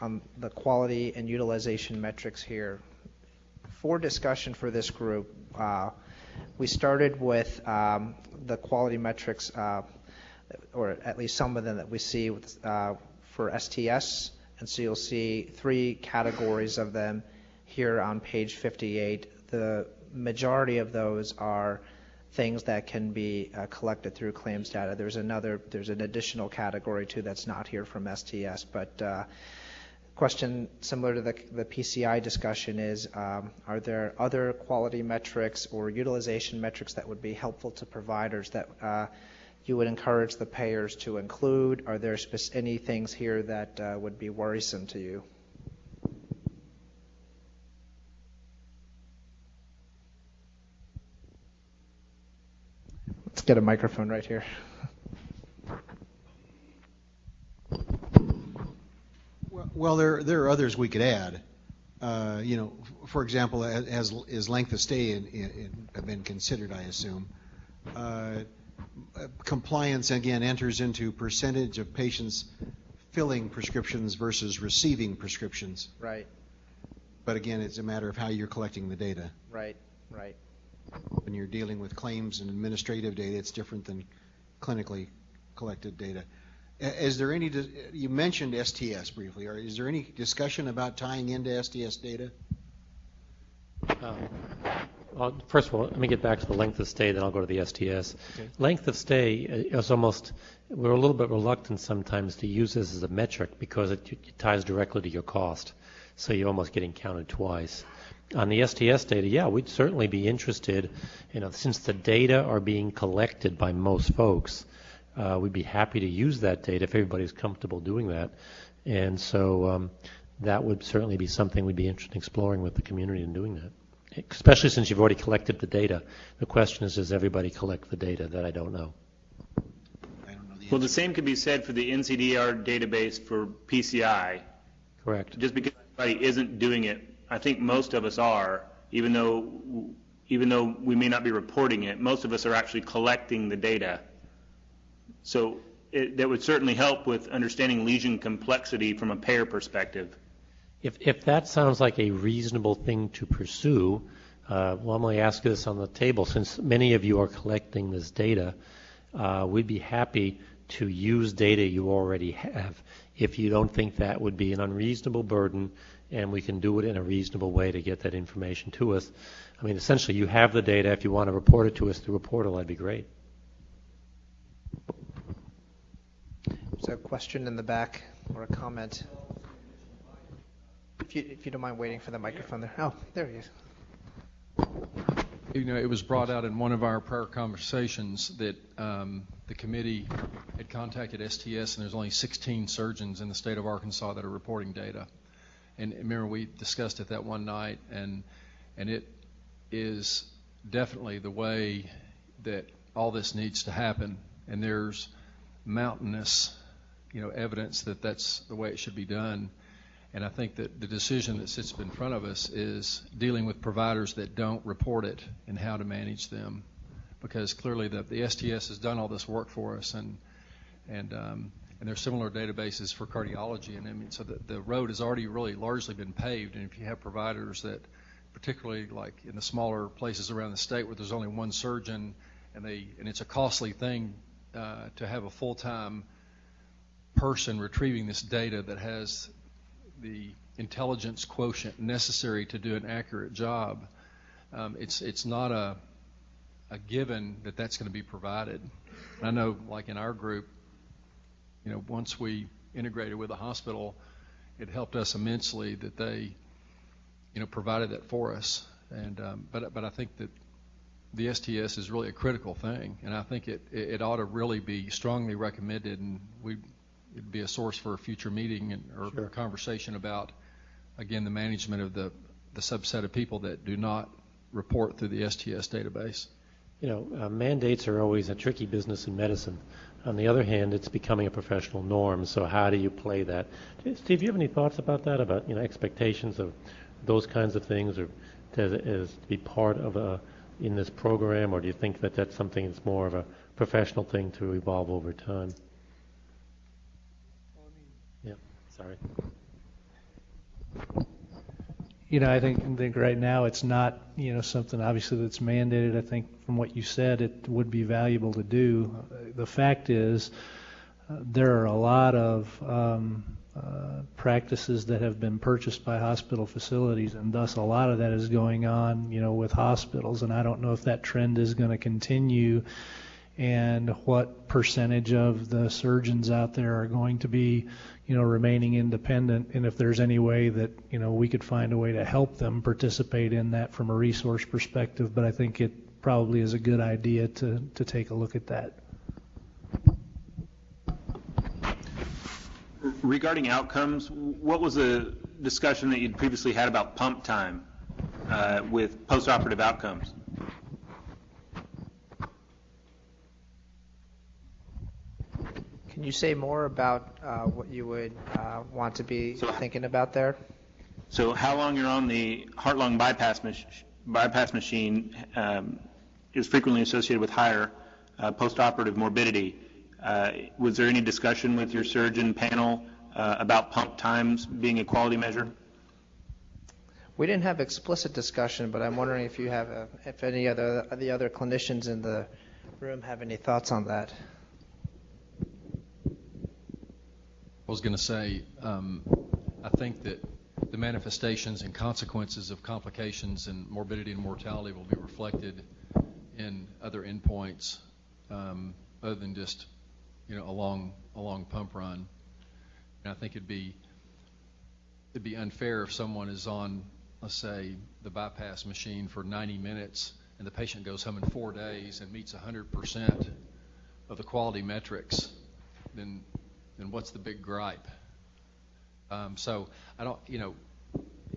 on the quality and utilization metrics here. For discussion for this group, we started with the quality metrics, or at least some of them that we see with, for STS. And so you'll see 3 categories of them here on page 58. The majority of those are things that can be collected through claims data. There's an additional category too that's not here from STS, but question similar to the PCI discussion is, are there other quality metrics or utilization metrics that would be helpful to providers that you would encourage the payers to include? Are there any things here that would be worrisome to you? Let's get a microphone right here. Well, there are others we could add. For example, as length of stay have been considered, I assume. Compliance, again, enters into percentage of patients filling prescriptions versus receiving prescriptions. Right. But again, it's a matter of how you're collecting the data. Right. When you're dealing with claims and administrative data, it's different than clinically collected data. Is there any, you mentioned STS briefly, or is there any discussion about tying into STS data? Well, first of all, let me get back to the length of stay, then I'll go to the STS. Okay. Length of stay is we're a little bit reluctant sometimes to use this as a metric because it ties directly to your cost. So you're almost getting counted twice. On the STS data, yeah, we'd certainly be interested, since the data are being collected by most folks, we'd be happy to use that data if everybody's comfortable doing that. And so that would certainly be something we'd be interested in exploring with the community and doing that, especially since you've already collected the data. The question is, does everybody collect the data? That I don't know. Well, the same could be said for the NCDR database for PCI. Correct. Just because everybody isn't doing it, I think most of us are, even though we may not be reporting it, most of us are actually collecting the data. So that would certainly help with understanding lesion complexity from a payer perspective. If that sounds like a reasonable thing to pursue, well, I'm going to ask this on the table. Since many of you are collecting this data, we'd be happy to use data you already have if you don't think that would be an unreasonable burden and we can do it in a reasonable way to get that information to us. I mean, essentially, you have the data. If you want to report it to us through a portal, that'd be great. There's a question in the back or a comment. If you don't mind waiting for the microphone there. Oh, there he is. It was brought out in one of our prior conversations that the committee had contacted STS, and there's only 16 surgeons in the state of Arkansas that are reporting data. And remember, we discussed it that one night, and it is definitely the way that all this needs to happen. And there's mountainous, evidence that that's the way it should be done. And I think that the decision that sits in front of us is dealing with providers that don't report it and how to manage them, because clearly the STS has done all this work for us, and there's similar databases for cardiology, and I mean, so the road has already really largely been paved. And if you have providers that, particularly like in the smaller places around the state where there's only one surgeon, and it's a costly thing to have a full-time person retrieving this data that has the intelligence quotient necessary to do an accurate job, it's not a given that that's going to be provided. And I know, like in our group, once we integrated with the hospital, it helped us immensely that they, provided that for us. And but I think that the STS is really a critical thing, and I think it ought to really be strongly recommended, and it'd be a source for a future meeting or sure. Conversation about, again, the management of the subset of people that do not report through the STS database. Mandates are always a tricky business in medicine. On the other hand, it's becoming a professional norm, so how do you play that? Steve, do you have any thoughts about that, about expectations of those kinds of things, or as to be part of in this program, or do you think that that's something that's more of a professional thing to evolve over time? Yeah, sorry. I think right now it's not, something obviously that's mandated. I think from what you said, it would be valuable to do. The fact is, there are a lot of practices that have been purchased by hospital facilities, and thus a lot of that is going on, with hospitals. And I don't know if that trend is going to continue, and what percentage of the surgeons out there are going to be, remaining independent, and if there's any way that, we could find a way to help them participate in that from a resource perspective. But I think it probably is a good idea to take a look at that. Regarding outcomes, what was the discussion that you'd previously had about pump time with postoperative outcomes? Can you say more about what you would want to be thinking about there? So how long you're on the heart-lung bypass machine is frequently associated with higher postoperative morbidity. Was there any discussion with your surgeon panel about pump times being a quality measure? We didn't have explicit discussion, but I'm wondering if you have, if any of the other clinicians in the room have any thoughts on that. I was going to say, I think that the manifestations and consequences of complications and morbidity and mortality will be reflected in other endpoints other than just, a long pump run. And I think it'd be unfair if someone is on, let's say, the bypass machine for 90 minutes and the patient goes home in 4 days and meets 100% of the quality metrics, then what's the big gripe? So I don't,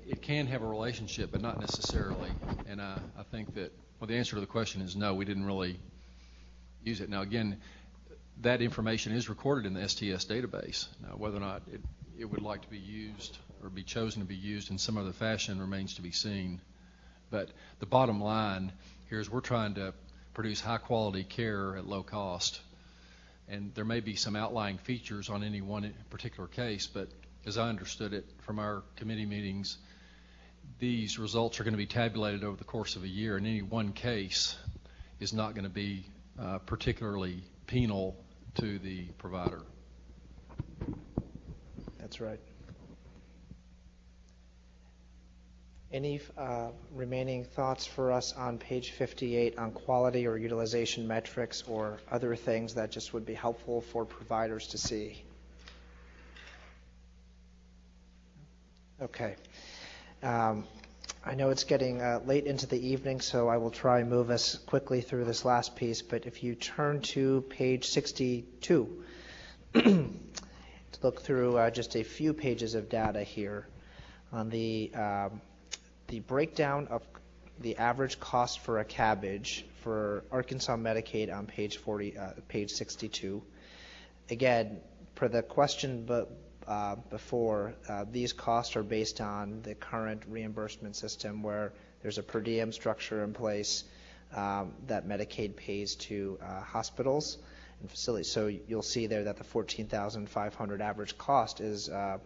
it can have a relationship, but not necessarily. And I think that, well, the answer to the question is no, we didn't really use it. Now, again, that information is recorded in the STS database. Now, whether or not it would like to be used or be chosen to be used in some other fashion remains to be seen. But the bottom line here is we're trying to produce high-quality care at low cost. And there may be some outlying features on any one particular case, but as I understood it from our committee meetings, these results are going to be tabulated over the course of a year, and any one case is not going to be particularly penal to the provider. That's right. Any remaining thoughts for us on page 58 on quality or utilization metrics or other things that just would be helpful for providers to see? Okay. I know it's getting late into the evening, so I will try and move us quickly through this last piece, but if you turn to page 62, to look through just a few pages of data here on the breakdown of the average cost for a CABG for Arkansas Medicaid on page 62. Again, per the question before, these costs are based on the current reimbursement system where there's a per diem structure in place that Medicaid pays to hospitals and facilities. So you'll see there that the $14,500 average cost is a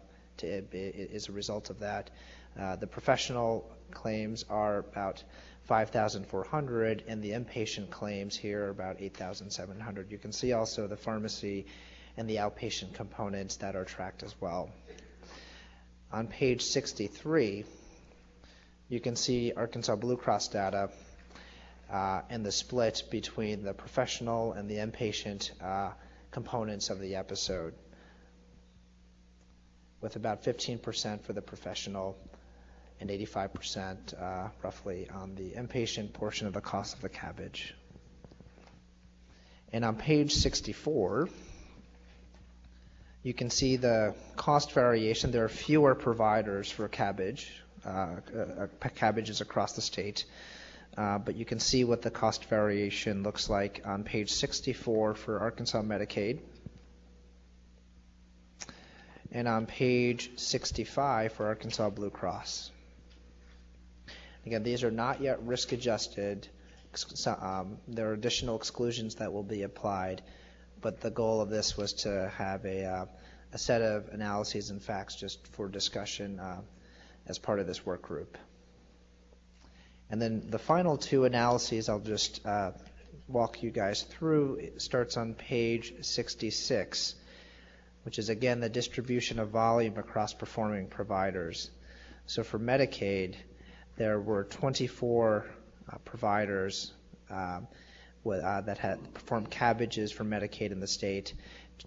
result of that. The professional claims are about $5,400, and the inpatient claims here are about $8,700. You can see also the pharmacy and the outpatient components that are tracked as well. On page 63, you can see Arkansas Blue Cross data and the split between the professional and the inpatient components of the episode, with about 15% for the professional and 85% roughly on the inpatient portion of the cost of the CABG. And on page 64, you can see the cost variation. There are fewer providers for CABG, CABGs across the state, but you can see what the cost variation looks like on page 64 for Arkansas Medicaid, and on page 65 for Arkansas Blue Cross. Again, these are not yet risk adjusted. There are additional exclusions that will be applied, but the goal of this was to have a set of analyses and facts just for discussion as part of this work group. And then the final two analyses I'll just walk you guys through. It starts on page 66, which is again the distribution of volume across performing providers. So for Medicaid, there were 24 providers that had performed CABGs for Medicaid in the state.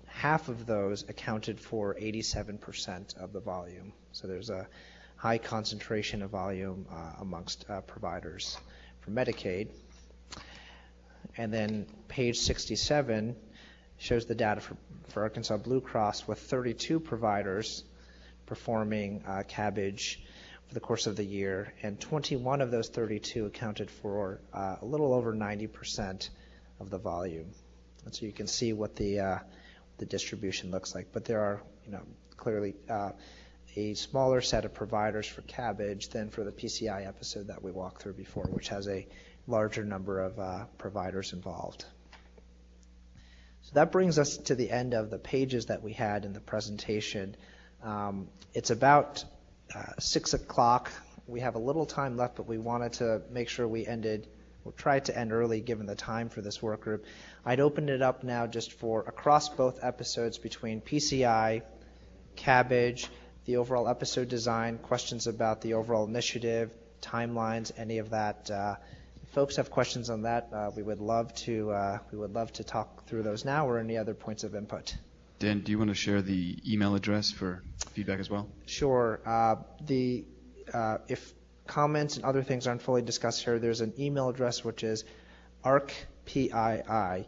Half of those accounted for 87% of the volume. So there's a high concentration of volume amongst providers for Medicaid. And then page 67 shows the data for Arkansas Blue Cross with 32 providers performing CABG for the course of the year, and 21 of those 32 accounted for a little over 90% of the volume. And so you can see what the distribution looks like. But there are, clearly a smaller set of providers for CABG than for the PCI episode that we walked through before, which has a larger number of providers involved. So that brings us to the end of the pages that we had in the presentation. It's about 6 o'clock. We have a little time left, but we wanted to make sure we'll try to end early given the time for this work group. I'd open it up now just for across both episodes between PCI, CABG, the overall episode design, questions about the overall initiative, timelines, any of that. If folks have questions on that, we would love to talk through those now, or any other points of input. Dan, do you want to share the email address for feedback as well? Sure. If comments and other things aren't fully discussed here, there's an email address which is ARKPII,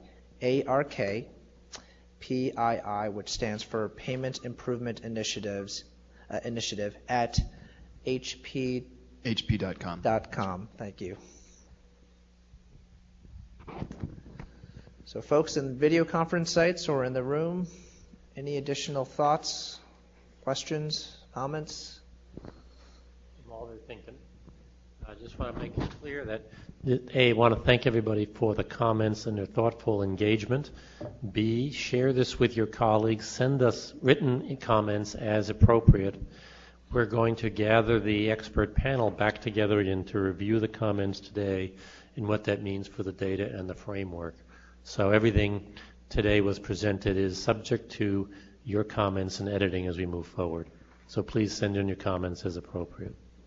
which stands for Payment Improvement Initiative at hp.com. Thank you. So folks in video conference sites or in the room, any additional thoughts, questions, comments? While they're thinking, I just want to make it clear that A, I want to thank everybody for the comments and their thoughtful engagement. B, share this with your colleagues. Send us written comments as appropriate. We're going to gather the expert panel back together again to review the comments today and what that means for the data and the framework. So everything today was presented is subject to your comments and editing as we move forward. So please send in your comments as appropriate.